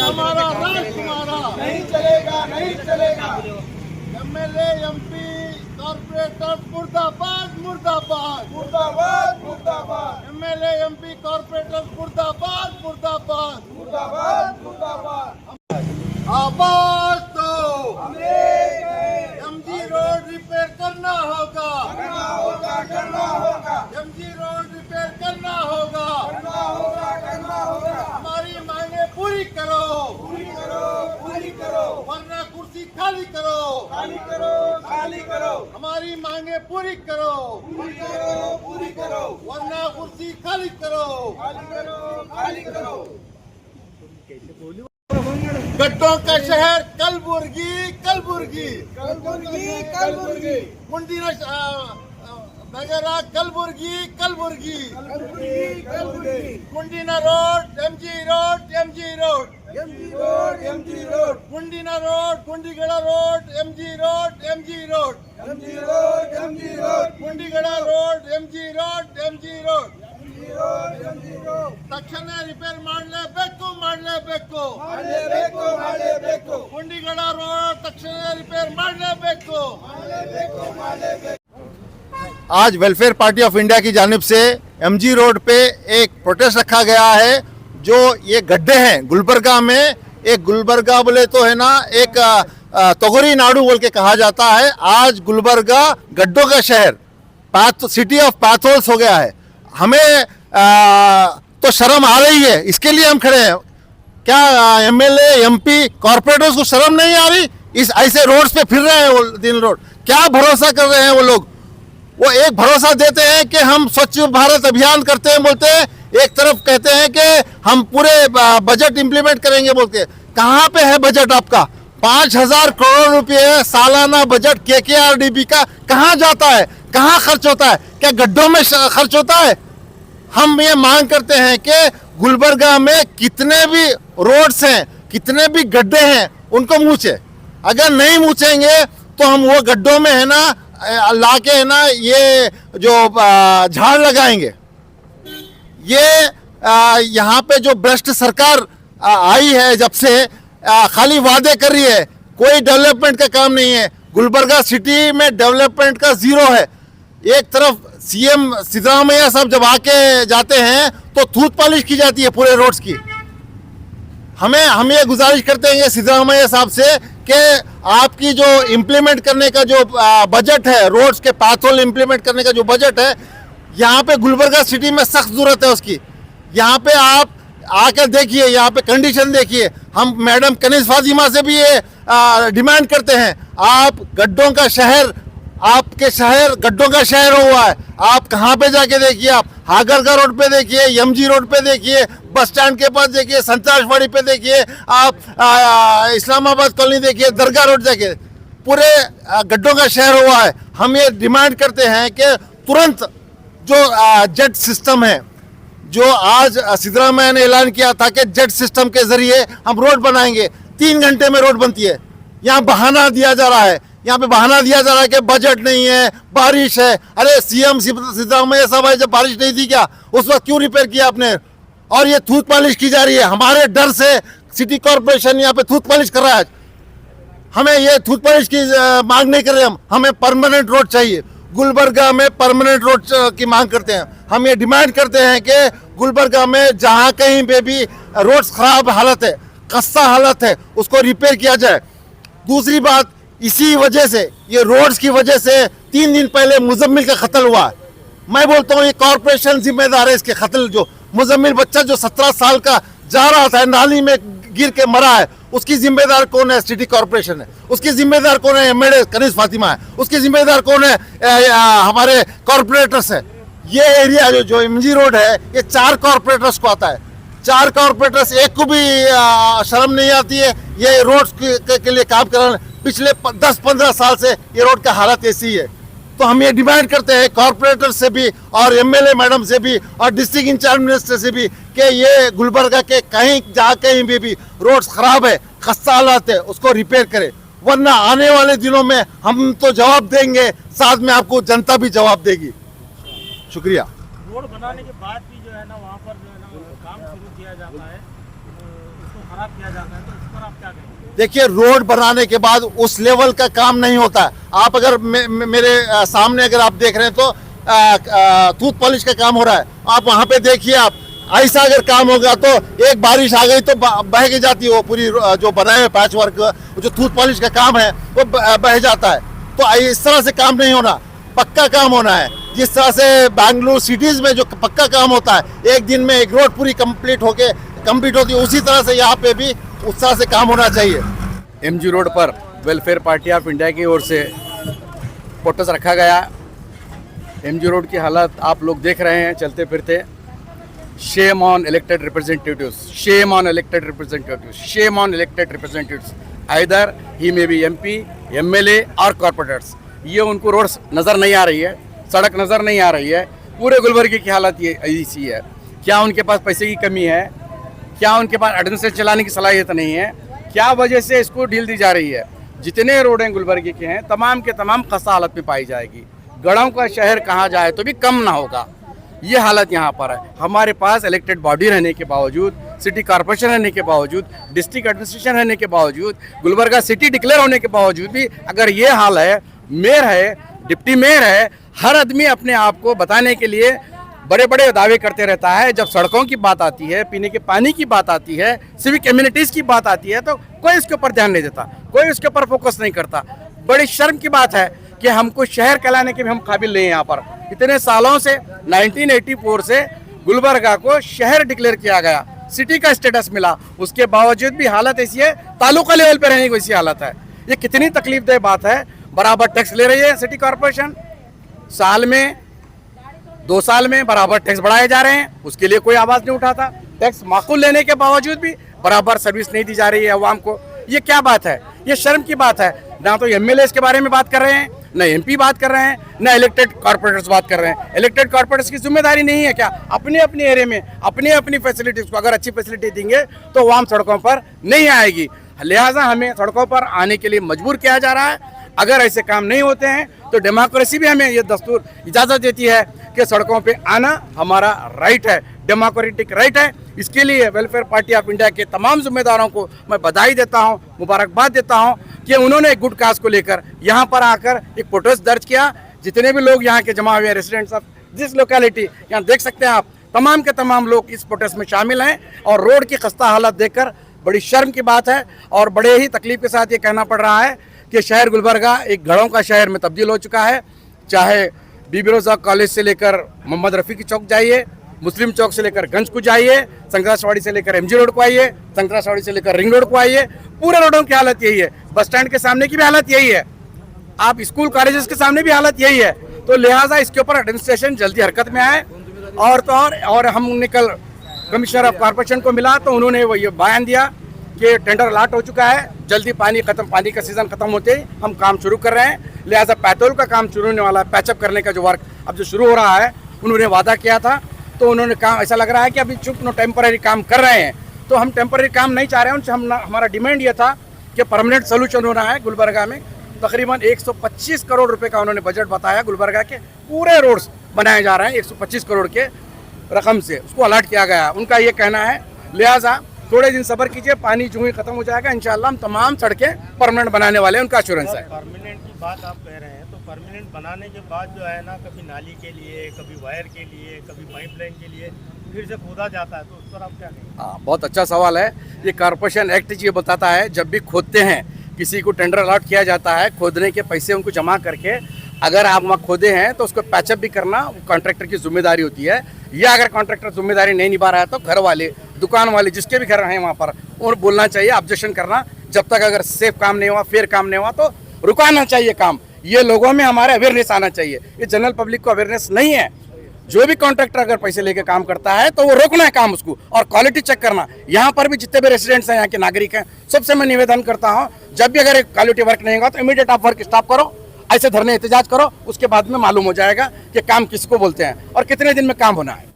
हमारा राजकुमारा नहीं चलेगा, नहीं चलेगा। एमएलए एमपी कॉर्पोरेटर मुर्दाबाद मुर्दाबाद मुर्दाबाद, मुर्दाबाद, एमएलए एमपी कॉर्पोरेटर मुर्दाबाद मुर्दाबाद मुर्दाबाद, मुर्दाबाद। आवाज दो, हमें एमजी रोड रिपेयर करना होगा, करना होगा, करना होगा, एमजी रोड रिपेयर करना होगा, करना होगा, करना होगा। हमारी मांगे पूरी करो, पूरी करो, पूरी करो, वरना कुर्सी खाली करो, खाली करो, खाली करो, हमारी मांगे पूरी करो, पूरी करो, पूरी करो, वरना कुर्सी खाली करो। खाली करो, खाली करो। गड्ढों का शहर कलबुर्गी कलबुर्गी कलबुर्गी, कलबुर्गी, मुंडीना नगर कलबुर्गी कलबुर्गी कलबुर्गी, कलबुर्गी। मुंडीना road MG road MG road MG road, MG road, मुंडीना रोड गुंडीगढ़ road MG road MG road MG road, MG road, गुंडीगढ़ road MG road MG road MG road, MG road. ತಕ್ಷಣ ರಿಪೇರ್ ಮಾಡಲೇಬೇಕು ಮಾಡಲೇಬೇಕು ಮಾಡಲೇಬೇಕು, ಮಾಡಲೇಬೇಕು, ಗುಂಡಿಗಡ ರೋಡ್ ತಕ್ಷಣ ರಿಪೇರ್ ಮಾಡಲೇಬೇಕು ಮಾಡಲೇಬೇಕು, ಮಾಡಲೇಬೇಕು। आज वेलफेयर पार्टी ऑफ इंडिया की जानिब से एमजी रोड पे एक प्रोटेस्ट रखा गया है। जो ये गड्ढे हैं गुलबर्गा में, एक गुलबर्गा बोले तो है ना एक तोगरी नाडू बोल के कहा जाता है। आज गुलबर्गा गड्ढों का शहर सिटी ऑफ पैथोल्स हो गया है। हमें तो शर्म आ रही है, इसके लिए हम खड़े हैं। क्या एमएलए एमपी कॉर्पोरेटर्स को शर्म नहीं आ रही? इस ऐसे रोड्स पे फिर रहे हैं वो दिन रोड। क्या भरोसा कर रहे हैं वो लोग? वो एक भरोसा देते हैं कि हम स्वच्छ भारत अभियान करते हैं बोलते हैं, एक तरफ कहते हैं कि हम पूरे बजट इंप्लीमेंट करेंगे बोलते। कहाँ पे है बजट आपका? 5,000 करोड़ रुपए सालाना बजट केकेआरडीबी का कहाँ जाता है? कहाँ खर्च होता है? क्या गड्ढों में खर्च होता है? हम ये मांग करते हैं कि गुलबर्गा में कितने भी रोड्स हैं, कितने भी गड्ढे हैं, उनको मूछे। अगर नहीं मूछेंगे तो हम वो गड्ढों में है ना लाके है ना ये जो झाड़ लगाएंगे। ये यहाँ पे जो भ्रष्ट सरकार आई है जब से खाली वादे कर रही है, कोई डेवलपमेंट का काम नहीं है। गुलबर्गा सिटी में डेवलपमेंट का जीरो है। एक तरफ सीएम सिद्धरामैया साहब जब आके जाते हैं तो थूत पॉलिश की जाती है पूरे रोड्स की। हम ये गुजारिश करते हैं सिद्धरामैया साहब से कि आपकी जो इम्प्लीमेंट करने का जो बजट है, रोड्स के पैथोल इम्प्लीमेंट करने का जो बजट है, यहाँ पे गुलबर्गा सिटी में सख्त जरूरत है उसकी। यहाँ पे आप आकर देखिए, यहाँ पे कंडीशन देखिए। हम मैडम कनीज फातिमा से भी ये डिमांड करते हैं, आप गड्ढों का शहर, आपके शहर गड्ढों का शहर हुआ है। आप कहाँ पे जाके देखिए, आप हागरगा रोड पे देखिए, एमजी रोड पे देखिए, बस स्टैंड के पास देखिए, संतराजवाड़ी पे देखिए, आप इस्लामाबाद कॉलोनी देखिए, दरगाह रोड देखिए, पूरे गड्ढों का शहर हुआ है। हम ये डिमांड करते हैं कि तुरंत जो जेट सिस्टम है, जो आज सिद्धरामैया ने ऐलान किया था कि जेट सिस्टम के जरिए हम रोड बनाएंगे, 3 घंटे में रोड बनती है। यहाँ बहाना दिया जा रहा है, यहाँ पे बहाना दिया जा रहा है कि बजट नहीं है, बारिश है। अरे सीएम सिद्धरामैया साहब जब बारिश नहीं थी क्या, उस वक्त क्यों रिपेयर किया आपने? और ये थूत पॉलिश की जा रही है। हमारे डर से सिटी कॉर्पोरेशन यहाँ पे थूत पॉलिश कर रहा है। हमें ये थूत पॉलिश की मांग नहीं कर रहे हम, हमें परमानेंट रोड चाहिए। गुलबर्गा में परमानेंट रोड की मांग करते हैं। हम ये डिमांड करते हैं कि गुलबर्गा में जहाँ कहीं पे भी रोड्स खराब हालत है, खस्ता हालत है, उसको रिपेयर किया जाए। दूसरी बात, इसी वजह से, ये रोड्स की वजह से 3 दिन पहले मुजम्मिल का कत्ल हुआ। मैं बोलता हूँ ये कॉर्पोरेशन जिम्मेदार है इसके कत्ल। जो मुजम्मिल बच्चा जो 17 साल का जा रहा था, नाली में गिर के मरा है, उसकी जिम्मेदार कौन है? सिटी कॉर्पोरेशन है। उसकी जिम्मेदार कौन है? एमएलए कनीज फातिमा है। उसकी जिम्मेदार कौन है? हमारे कॉर्पोरेटर्स है। ये एरिया जो एमजी रोड है, ये 4 कॉर्पोरेटर्स को आता है। 4 कॉर्पोरेटर्स, एक को भी शर्म नहीं आती है ये रोड के लिए काम कराने। पिछले 10-15 साल से ये रोड का हालत ऐसी है। तो हम ये डिमांड करते हैं कॉर्पोरेटर से भी और एमएलए मैडम से भी और डिस्ट्रिक्ट इंचार्ज मिनिस्टर से भी कि ये गुलबर्गा के कहीं जहाँ कहीं भी रोड्स खराब है, खस्ता हालत है, उसको रिपेयर करें। वरना आने वाले दिनों में हम तो जवाब देंगे, साथ में आपको जनता भी जवाब देगी। शुक्रिया। रोड बनाने के बाद भी जो है ना वहाँ पर जो है ना काम शुरू किया जाता है, उसको खराब किया जाता है, तो इस पर आप क्या कहेंगे? देखिए, रोड बनाने के बाद उस लेवल का काम नहीं होता। आप अगर मेरे सामने अगर आप देख रहे हैं तो टूथ पॉलिश का काम हो रहा है। आप वहां पे देखिए, आप ऐसा अगर काम होगा तो एक बारिश आ गई तो बह के जाती है वो पूरी जो बनाए हुए पैच वर्क, जो टूथ पॉलिश का काम है वो बह जाता है। तो इस तरह से काम नहीं होना, पक्का काम होना है। जिस तरह से बेंगलुरु सिटीज में जो पक्का काम होता है, एक दिन में एक रोड पूरी कंप्लीट होती है, उसी तरह से यहाँ पे भी उस तरह से काम होना चाहिए। एमजी रोड पर वेलफेयर पार्टी ऑफ इंडिया की ओर से प्रोटेस्ट रखा गया। एमजी रोड की हालत आप लोग देख रहे हैं चलते फिरते। Shame on elected representatives, shame on elected representatives, shame on elected representatives, either he may be MP, MLA और कॉर्पोरेटर्स। ये उनको रोड नज़र नहीं आ रही है, सड़क नज़र नहीं आ रही है। पूरे गुलबर्गे की हालत ये ऐसी है। क्या उनके पास पैसे की कमी है? क्या उनके पास एडमिनिस्ट्रेशन चलाने की सलाहियत नहीं है? क्या वजह से इसको ढील दी जा रही है? जितने रोडें गुलबर्गे के हैं तमाम के तमाम खस्ता हालत में पाई जाएगी। गढ़ों का शहर कहा जाए तो भी कम ना होगा। ये हालत यहाँ पर है। हमारे पास इलेक्टेड बॉडी रहने के बावजूद, सिटी कॉर्पोरेशन रहने के बावजूद, डिस्ट्रिक्ट एडमिनिस्ट्रेशन रहने के बावजूद, गुलबर्गा सिटी डिक्लेयर होने के बावजूद भी अगर ये हाल है, मेयर है, डिप्टी मेयर है, हर आदमी अपने आप को बताने के लिए बड़े बड़े दावे करते रहता है। जब सड़कों की बात आती है, पीने के पानी की बात आती है, सिविक एम्यूनिटीज़ की बात आती है, तो कोई इसके ऊपर ध्यान नहीं देता, कोई इसके ऊपर फोकस नहीं करता। बड़ी शर्म की बात है कि हमको शहर कहलाने के भी हम काबिल नहीं हैं। यहाँ पर इतने सालों से 1984 से गुलबर्गा को शहर डिक्लेयर किया गया, सिटी का स्टेटस मिला, उसके बावजूद भी हालत ऐसी है, तालुका लेवल पे रहने की वैसी हालत है। ये कितनी तकलीफदेह बात है। बराबर टैक्स ले रही है सिटी कॉर्पोरेशन, साल में 2 साल में बराबर टैक्स बढ़ाए जा रहे हैं, उसके लिए कोई आवाज़ नहीं उठाता। टैक्स माकूल लेने के बावजूद भी बराबर सर्विस नहीं दी जा रही है अवाम को। ये क्या बात है? ये शर्म की बात है। ना तो एमएलए के बारे में बात कर रहे हैं, ना एमपी बात कर रहे हैं, ना इलेक्टेड कॉर्पोरेटर्स बात कर रहे हैं। इलेक्टेड कॉर्पोरेटर्स की जिम्मेदारी नहीं है क्या अपने अपने एरिया में अपनी अपनी फैसिलिटीज़ को अगर अच्छी फैसिलिटी देंगे तो आवाम सड़कों पर नहीं आएगी। लिहाजा हमें सड़कों पर आने के लिए मजबूर किया जा रहा है। अगर ऐसे काम नहीं होते हैं तो डेमोक्रेसी भी हमें ये दस्तूर इजाज़त देती है कि सड़कों पे आना हमारा राइट है, डेमोक्रेटिक राइट है। इसके लिए वेलफेयर पार्टी ऑफ इंडिया के तमाम जिम्मेदारों को मैं बधाई देता हूं, मुबारकबाद देता हूं कि उन्होंने एक गुड काज को लेकर यहाँ पर आकर एक प्रोटेस्ट दर्ज किया। जितने भी लोग यहाँ के जमा हुए रेसिडेंट्स ऑफ दिस लोकेलिटी, यहाँ देख सकते हैं आप, तमाम के तमाम लोग इस प्रोटेस्ट में शामिल हैं। और रोड की खस्ता हालत देखकर बड़ी शर्म की बात है और बड़े ही तकलीफ के साथ ये कहना पड़ रहा है कि शहर गुलबर्गा एक घरों का शहर में तब्दील हो चुका है। चाहे बीबी रोज़ा कॉलेज से लेकर मोहम्मद रफ़ी की चौक जाइए, मुस्लिम चौक से लेकर गंज को जाइए, संतरासवाड़ी से लेकर एमजी रोड को आइए, संतरासवाड़ी से लेकर रिंग रोड को आइए, पूरे रोडों की हालत यही है। बस स्टैंड के सामने की भी हालत यही है, आप स्कूल कॉलेजेस के सामने भी हालत यही है। तो लिहाजा इसके ऊपर एडमिनिस्ट्रेशन जल्दी हरकत में आए। और हमने कल कमिश्नर ऑफ कॉर्पोरेशन को मिला तो उन्होंने वो ये बयान दिया कि टेंडर अलॉट हो चुका है, जल्दी पानी का सीज़न खत्म होते ही हम काम शुरू कर रहे हैं। लिहाजा पैट्रोल का काम शुरू होने वाला है, पैचअप करने का जो वर्क अब जो शुरू हो रहा है, उन्होंने वादा किया था तो उन्होंने काम ऐसा लग रहा है कि अभी चुप नो टेम्पररी काम कर रहे हैं। तो हम टेम्पररी काम नहीं चाह रहे हैं उनसे। हमारा डिमांड ये था कि परमानेंट सोल्यूशन होना है। गुलबर्गा में तकरीबन 125 करोड़ रुपए का उन्होंने बजट बताया, गुलबर्गा के पूरे रोड्स बनाए जा रहे हैं 125 करोड़ के रकम से, उसको अलॉट किया गया, उनका ये कहना है। लिहाजा थोड़े दिन सब्र कीजिए, पानी जो ही खत्म हो जाएगा इंशाल्लाह हम तमाम सड़कें परमानेंट बनाने वाले हैं, उनका एश्योरेंस है। परमानेंट की बात आप कह रहे हैं तो परमानेंट बनाने के बाद जो है ना, कभी नाली के लिए, कभी वायर के लिए, कभी पाइपलाइन के लिए फिर से खोदा जाता है, तो उस पर आप क्या कहेंगे? हाँ, बहुत अच्छा सवाल है। ये कॉर्पोरेशन एक्ट ये बताता है जब भी खोदते हैं, किसी को टेंडर अलॉट किया जाता है, खोदने के पैसे उनको जमा करके अगर आप वहाँ खोदे हैं तो उसको पैचअप भी करना कॉन्ट्रैक्टर की जिम्मेदारी होती है। या अगर कॉन्ट्रैक्टर जिम्मेदारी नहीं निभा रहा है तो घर वाले, दुकान वाले, जिसके भी घर हैं वहाँ पर उन्हें बोलना चाहिए, ऑब्जेक्शन करना। जब तक अगर सेफ काम नहीं हुआ, फेयर काम नहीं हुआ तो रुकाना चाहिए काम। ये लोगों में हमारे अवेयरनेस आना चाहिए। ये जनरल पब्लिक को अवेयरनेस नहीं है। जो भी कॉन्ट्रैक्टर अगर पैसे लेके काम करता है तो वो रोकना है काम उसको, और क्वालिटी चेक करना। यहाँ पर भी जितने भी रेसिडेंट्स हैं, यहाँ के नागरिक हैं, सबसे मैं निवेदन करता हूँ, जब भी अगर क्वालिटी वर्क नहीं होगा तो इमीडिएट आप वर्क स्टॉप करो, ऐसे धरने एहतजाज करो, उसके बाद में मालूम हो जाएगा कि काम किसको बोलते हैं और कितने दिन में काम होना है।